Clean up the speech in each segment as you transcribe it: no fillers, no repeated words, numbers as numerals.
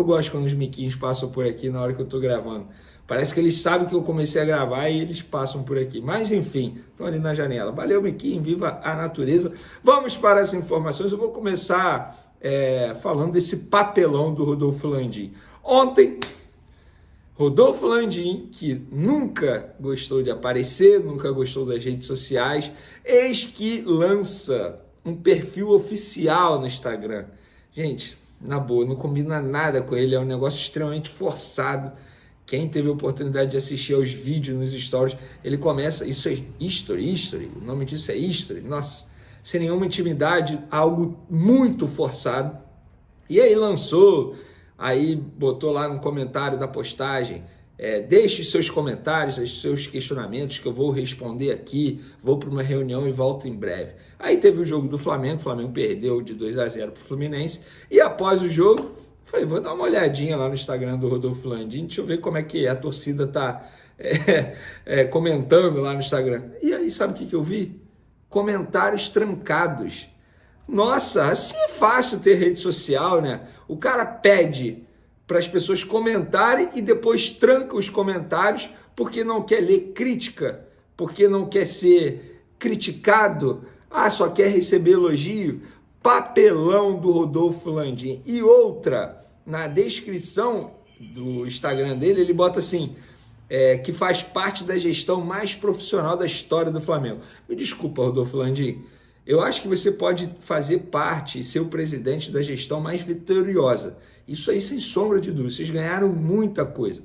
gosto quando os miquinhos passam por aqui na hora que eu estou gravando. Parece que eles sabem que eu comecei a gravar e eles passam por aqui. Mas, enfim, estão ali na janela. Valeu, miquinho, viva a natureza. Vamos para as informações. Eu vou começar falando desse papelão do Rodolfo Landim. Ontem, Rodolfo Landim, que nunca gostou de aparecer, nunca gostou das redes sociais, eis que lança um perfil oficial no Instagram. Gente, na boa, não combina nada com ele, é um negócio extremamente forçado. Quem teve a oportunidade de assistir aos vídeos nos stories, ele começa, isso é history, o nome disso é history, nossa, sem nenhuma intimidade, algo muito forçado. E aí lançou, aí botou lá no comentário da postagem, deixe os seus comentários, os seus questionamentos que eu vou responder aqui, vou para uma reunião e volto em breve. Aí teve o jogo do Flamengo, o Flamengo perdeu de 2-0 para o Fluminense, e após o jogo, falei, vou dar uma olhadinha lá no Instagram do Rodolfo Landim, deixa eu ver como é que a torcida tá comentando lá no Instagram. E aí, sabe o que eu vi? Comentários trancados. Nossa, assim é fácil ter rede social, né? O cara pede para as pessoas comentarem e depois tranca os comentários porque não quer ler crítica, porque não quer ser criticado, só quer receber elogio. Papelão do Rodolfo Landim. E outra, na descrição do Instagram dele, ele bota assim, que faz parte da gestão mais profissional da história do Flamengo. Me desculpa, Rodolfo Landim, eu acho que você pode fazer parte e ser o presidente da gestão mais vitoriosa. Isso aí, sem sombra de dúvida. Vocês ganharam muita coisa.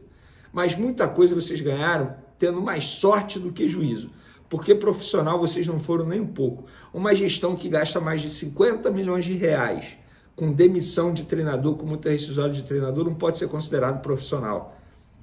Mas muita coisa vocês ganharam tendo mais sorte do que juízo. Porque profissional vocês não foram nem um pouco. Uma gestão que gasta mais de 50 milhões de reais com demissão de treinador, com muita rescisória de treinador, não pode ser considerado profissional.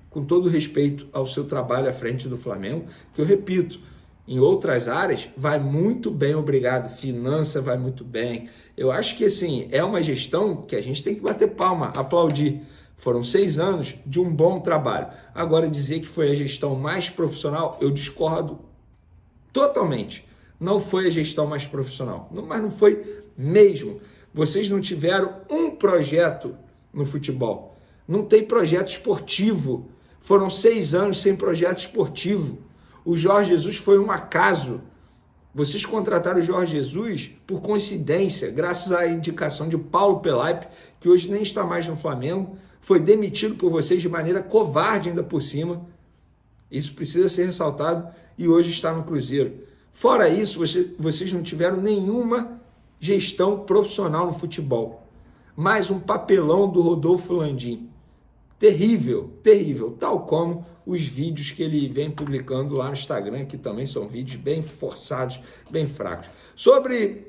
Com todo respeito ao seu trabalho à frente do Flamengo, que eu repito, em outras áreas vai muito bem, obrigado. Finança vai muito bem. Eu acho que assim, é uma gestão que a gente tem que bater palma, aplaudir. Foram 6 anos de um bom trabalho. Agora, dizer que foi a gestão mais profissional, eu discordo totalmente. Não foi a gestão mais profissional, mas não foi mesmo. Vocês não tiveram um projeto no futebol. Não tem projeto esportivo. Foram 6 anos sem projeto esportivo. O Jorge Jesus foi um acaso. Vocês contrataram o Jorge Jesus por coincidência, graças à indicação de Paulo Pelaipe, que hoje nem está mais no Flamengo, foi demitido por vocês de maneira covarde ainda por cima. Isso precisa ser ressaltado e hoje está no Cruzeiro. Fora isso, vocês não tiveram nenhuma gestão profissional no futebol. Mais um papelão do Rodolfo Landim. Terrível, terrível, tal como os vídeos que ele vem publicando lá no Instagram, que também são vídeos bem forçados, bem fracos. Sobre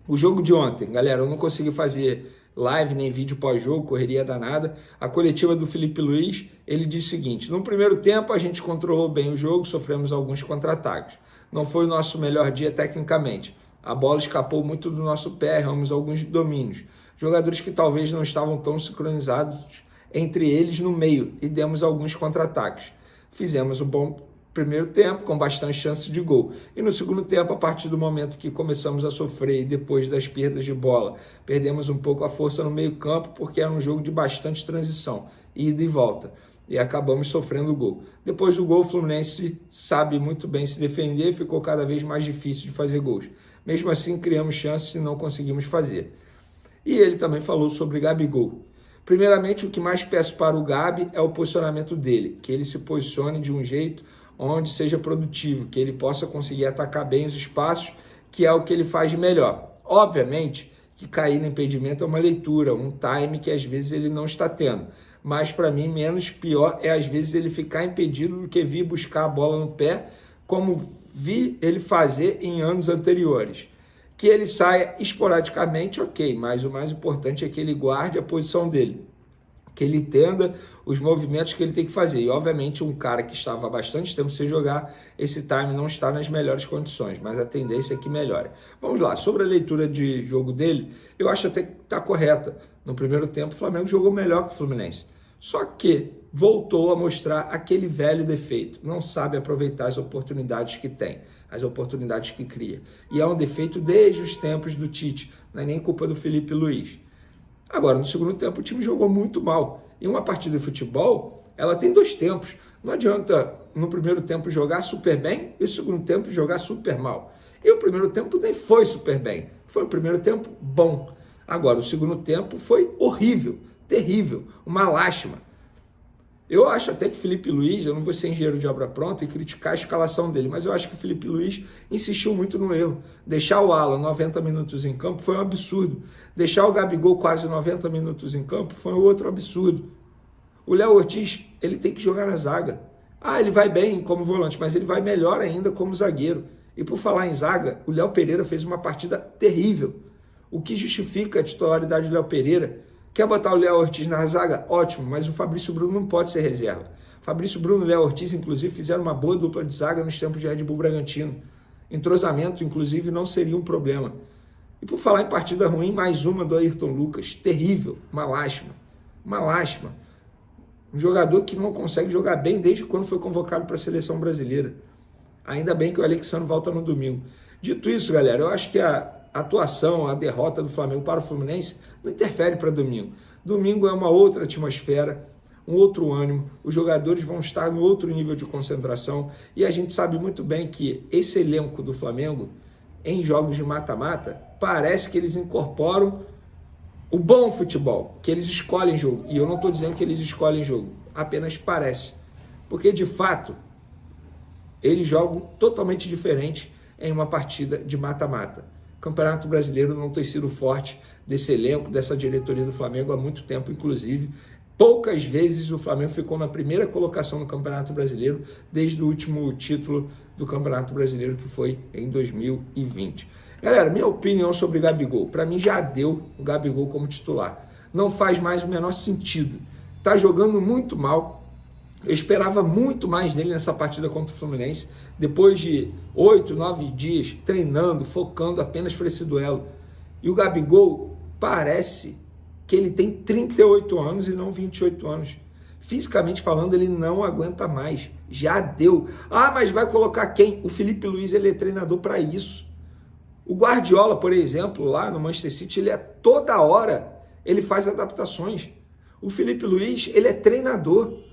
o jogo de ontem, galera, eu não consegui fazer live nem vídeo pós-jogo, correria danada. A coletiva do Felipe Luiz, ele disse o seguinte: no primeiro tempo a gente controlou bem o jogo, sofremos alguns contra-ataques. Não foi o nosso melhor dia tecnicamente. A bola escapou muito do nosso pé, erramos alguns domínios. Jogadores que talvez não estavam tão sincronizados entre eles no meio e demos alguns contra-ataques. Fizemos um bom primeiro tempo com bastante chance de gol. E no segundo tempo, a partir do momento que começamos a sofrer e depois das perdas de bola, perdemos um pouco a força no meio campo porque era um jogo de bastante transição, ida e volta. E acabamos sofrendo o gol. Depois do gol, o Fluminense sabe muito bem se defender e ficou cada vez mais difícil de fazer gols. Mesmo assim, criamos chances e não conseguimos fazer. E ele também falou sobre Gabigol. Primeiramente, o que mais peço para o Gabi é o posicionamento dele, que ele se posicione de um jeito onde seja produtivo, que ele possa conseguir atacar bem os espaços, que é o que ele faz de melhor. Obviamente que cair no impedimento é uma leitura, um time que às vezes ele não está tendo, mas para mim menos pior é às vezes ele ficar impedido do que vir buscar a bola no pé, como vi ele fazer em anos anteriores. Que ele saia esporadicamente, ok, mas o mais importante é que ele guarde a posição dele, que ele entenda os movimentos que ele tem que fazer. E, obviamente, um cara que estava há bastante tempo sem jogar, esse time não está nas melhores condições, mas a tendência é que melhore. Vamos lá, sobre a leitura de jogo dele, eu acho até que está correta. No primeiro tempo, o Flamengo jogou melhor que o Fluminense. Só que voltou a mostrar aquele velho defeito. Não sabe aproveitar as oportunidades que tem, as oportunidades que cria. E é um defeito desde os tempos do Tite. Não é nem culpa do Felipe Luiz. Agora, no segundo tempo, o time jogou muito mal. E uma partida de futebol, ela tem 2 tempos. Não adianta no primeiro tempo jogar super bem e no segundo tempo jogar super mal. E o primeiro tempo nem foi super bem. Foi o primeiro tempo bom. Agora, o segundo tempo foi horrível, terrível, uma lástima. Eu acho até que Felipe Luiz, eu não vou ser engenheiro de obra pronta e criticar a escalação dele, mas eu acho que Felipe Luiz insistiu muito no erro. Deixar o Alan 90 minutos em campo foi um absurdo. Deixar o Gabigol quase 90 minutos em campo foi outro absurdo. O Léo Ortiz, ele tem que jogar na zaga. Ele vai bem como volante, mas ele vai melhor ainda como zagueiro. E por falar em zaga, o Léo Pereira fez uma partida terrível. O que justifica a titularidade do Léo Pereira? Quer botar o Léo Ortiz na zaga? Ótimo, mas o Fabrício Bruno não pode ser reserva. Fabrício Bruno e Léo Ortiz, inclusive, fizeram uma boa dupla de zaga nos tempos de Red Bull Bragantino. Entrosamento, inclusive, não seria um problema. E por falar em partida ruim, mais uma do Ayrton Lucas. Terrível, uma lástima. Uma lástima. Um jogador que não consegue jogar bem desde quando foi convocado para a seleção brasileira. Ainda bem que o Alexandre volta no domingo. Dito isso, galera, eu acho que a atuação, a derrota do Flamengo para o Fluminense não interfere para domingo. Domingo é uma outra atmosfera, um outro ânimo, os jogadores vão estar no outro nível de concentração e a gente sabe muito bem que esse elenco do Flamengo, em jogos de mata-mata, parece que eles incorporam o bom futebol, que eles escolhem jogo. E eu não estou dizendo que eles escolhem jogo, apenas parece. Porque, de fato, eles jogam totalmente diferente em uma partida de mata-mata. O Campeonato Brasileiro não tem sido forte desse elenco, dessa diretoria do Flamengo há muito tempo, inclusive. Poucas vezes o Flamengo ficou na primeira colocação no Campeonato Brasileiro desde o último título do Campeonato Brasileiro, que foi em 2020. Galera, minha opinião sobre o Gabigol. Para mim já deu o Gabigol como titular. Não faz mais o menor sentido. Tá jogando muito mal. Eu esperava muito mais dele nessa partida contra o Fluminense, depois de 8, 9 dias treinando, focando apenas para esse duelo. E o Gabigol parece que ele tem 38 anos e não 28 anos. Fisicamente falando, ele não aguenta mais. Já deu. Mas vai colocar quem? O Felipe Luiz, ele é treinador para isso. O Guardiola, por exemplo, lá no Manchester City, ele toda hora ele faz adaptações. O Felipe Luiz, ele é treinador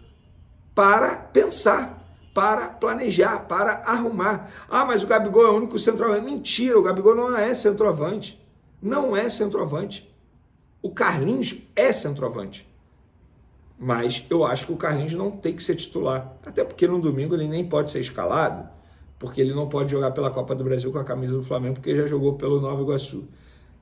para pensar, para planejar, para arrumar. Mas o Gabigol é o único centroavante. Mentira, o Gabigol não é centroavante. Não é centroavante. O Carlinhos é centroavante. Mas eu acho que o Carlinhos não tem que ser titular. Até porque no domingo ele nem pode ser escalado, porque ele não pode jogar pela Copa do Brasil com a camisa do Flamengo, porque já jogou pelo Nova Iguaçu.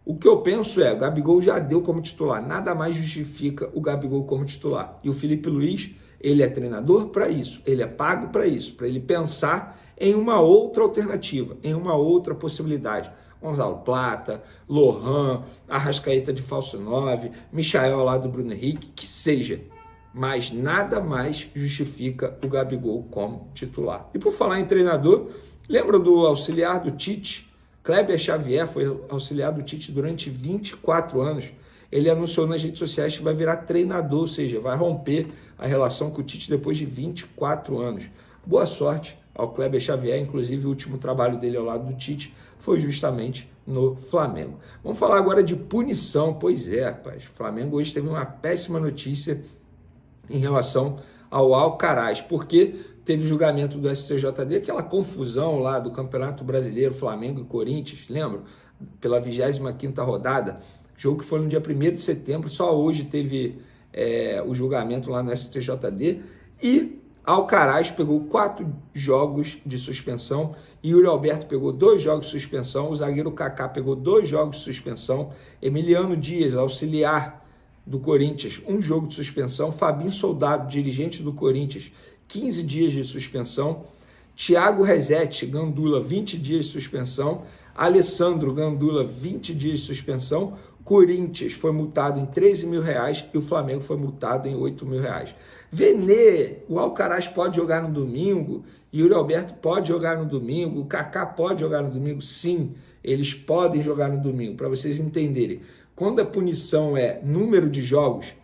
O que eu penso o Gabigol já deu como titular. Nada mais justifica o Gabigol como titular. E o Felipe Luiz, ele é treinador para isso, ele é pago para isso, para ele pensar em uma outra alternativa, em uma outra possibilidade. Gonzalo Plata, Lohan, Arrascaeta de falso 9, Michael lá do Bruno Henrique, que seja. Mas nada mais justifica o Gabigol como titular. E por falar em treinador, lembra do auxiliar do Tite? Kleber Xavier foi auxiliar do Tite durante 24 anos. Ele anunciou nas redes sociais que vai virar treinador, ou seja, vai romper a relação com o Tite depois de 24 anos. Boa sorte ao Kleber Xavier, inclusive o último trabalho dele ao lado do Tite foi justamente no Flamengo. Vamos falar agora de punição. Pois é, rapaz, o Flamengo hoje teve uma péssima notícia em relação ao Alcaraz, porque teve julgamento do STJD, aquela confusão lá do Campeonato Brasileiro, Flamengo e Corinthians, lembra? Pela 25ª rodada, jogo que foi no dia 1º de setembro, só hoje teve o julgamento lá no STJD, e Alcaraz pegou 4 jogos de suspensão, Yuri Alberto pegou 2 jogos de suspensão, o zagueiro Kaká pegou 2 jogos de suspensão, Emiliano Dias, auxiliar do Corinthians, 1 jogo de suspensão, Fabinho Soldado, dirigente do Corinthians, 15 dias de suspensão, Thiago Resetti, Gandula, 20 dias de suspensão, Alessandro Gandula, 20 dias de suspensão, Corinthians foi multado em R$13 mil e o Flamengo foi multado em R$8 mil. Venê, o Alcaraz pode jogar no domingo, Yuri Alberto pode jogar no domingo, o Kaká pode jogar no domingo, sim, eles podem jogar no domingo, para vocês entenderem. Quando a punição é número de jogos,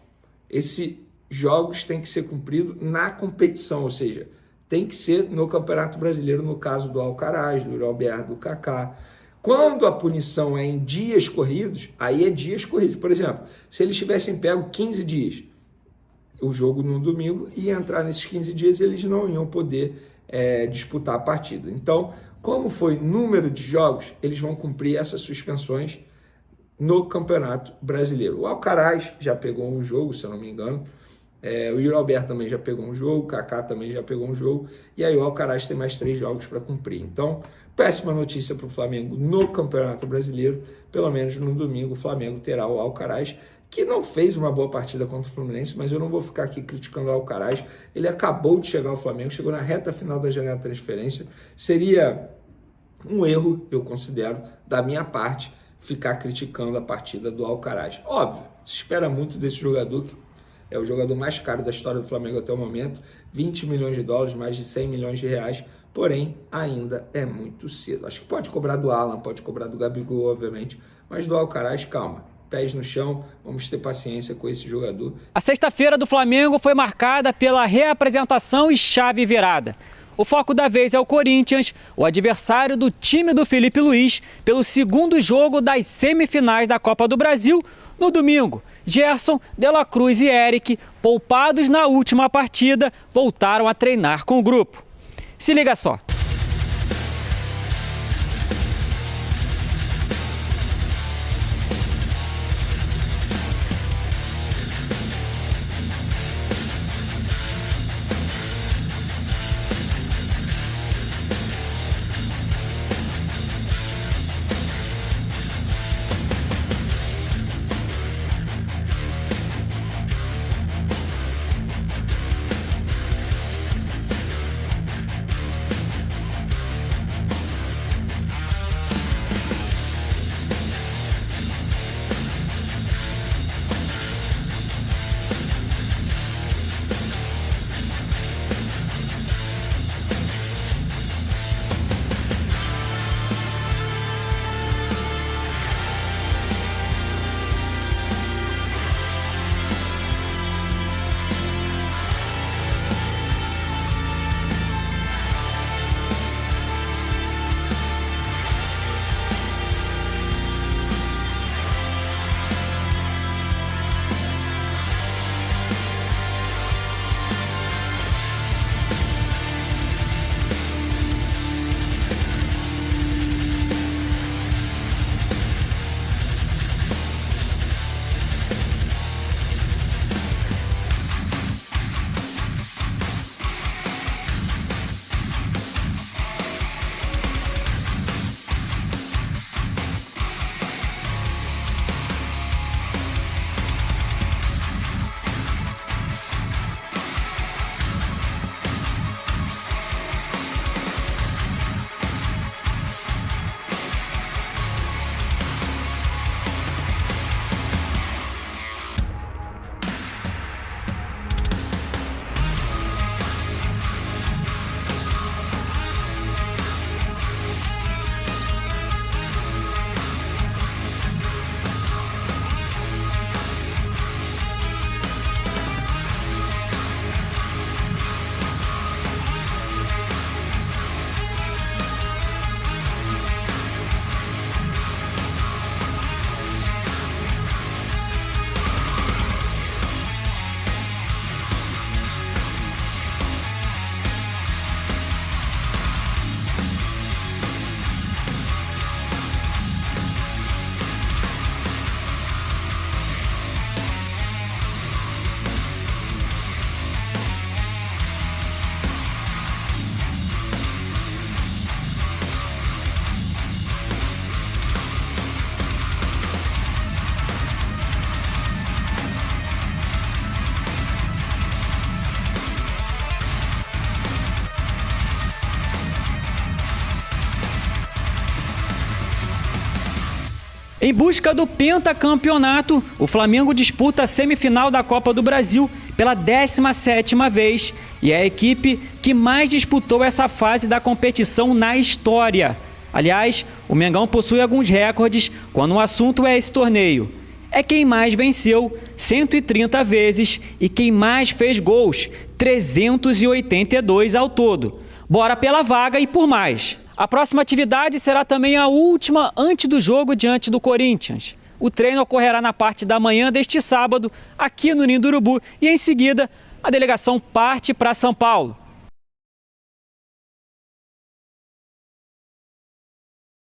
esses jogos têm que ser cumpridos na competição, ou seja, tem que ser no Campeonato Brasileiro, no caso do Alcaraz, do Yuri Alberto, do Kaká. Quando a punição é em dias corridos, aí é dias corridos. Por exemplo, se eles tivessem pego 15 dias, o jogo no domingo e entrar nesses 15 dias, eles não iam poder disputar a partida. Então, como foi número de jogos, eles vão cumprir essas suspensões no Campeonato Brasileiro. O Alcaraz já pegou um jogo, se eu não me engano, o Yuri Alberto também já pegou um jogo, o Kaká também já pegou um jogo, e aí o Alcaraz tem mais 3 jogos para cumprir. Então, péssima notícia para o Flamengo no Campeonato Brasileiro. Pelo menos no domingo o Flamengo terá o Alcaraz, que não fez uma boa partida contra o Fluminense, mas eu não vou ficar aqui criticando o Alcaraz. Ele acabou de chegar ao Flamengo, chegou na reta final da janela de transferência. Seria um erro, eu considero, da minha parte, ficar criticando a partida do Alcaraz. Óbvio, se espera muito desse jogador, que é o jogador mais caro da história do Flamengo até o momento, 20 milhões de dólares, mais de 100 milhões de reais, porém, ainda é muito cedo. Acho que pode cobrar do Alan, pode cobrar do Gabigol, obviamente, mas do Alcaraz, calma. Pés no chão, vamos ter paciência com esse jogador. A sexta-feira do Flamengo foi marcada pela reapresentação e chave virada. O foco da vez é o Corinthians, o adversário do time do Felipe Luiz, pelo segundo jogo das semifinais da Copa do Brasil, no domingo. Gerson, De La Cruz e Eric, poupados na última partida, voltaram a treinar com o grupo. Se liga só. Em busca do pentacampeonato, o Flamengo disputa a semifinal da Copa do Brasil pela 17ª vez e é a equipe que mais disputou essa fase da competição na história. Aliás, o Mengão possui alguns recordes quando o assunto é esse torneio. É quem mais venceu, 130 vezes, e quem mais fez gols, 382 ao todo. Bora pela vaga e por mais. A próxima atividade será também a última antes do jogo diante do Corinthians. O treino ocorrerá na parte da manhã deste sábado, aqui no Ninho do Urubu, e em seguida a delegação parte para São Paulo.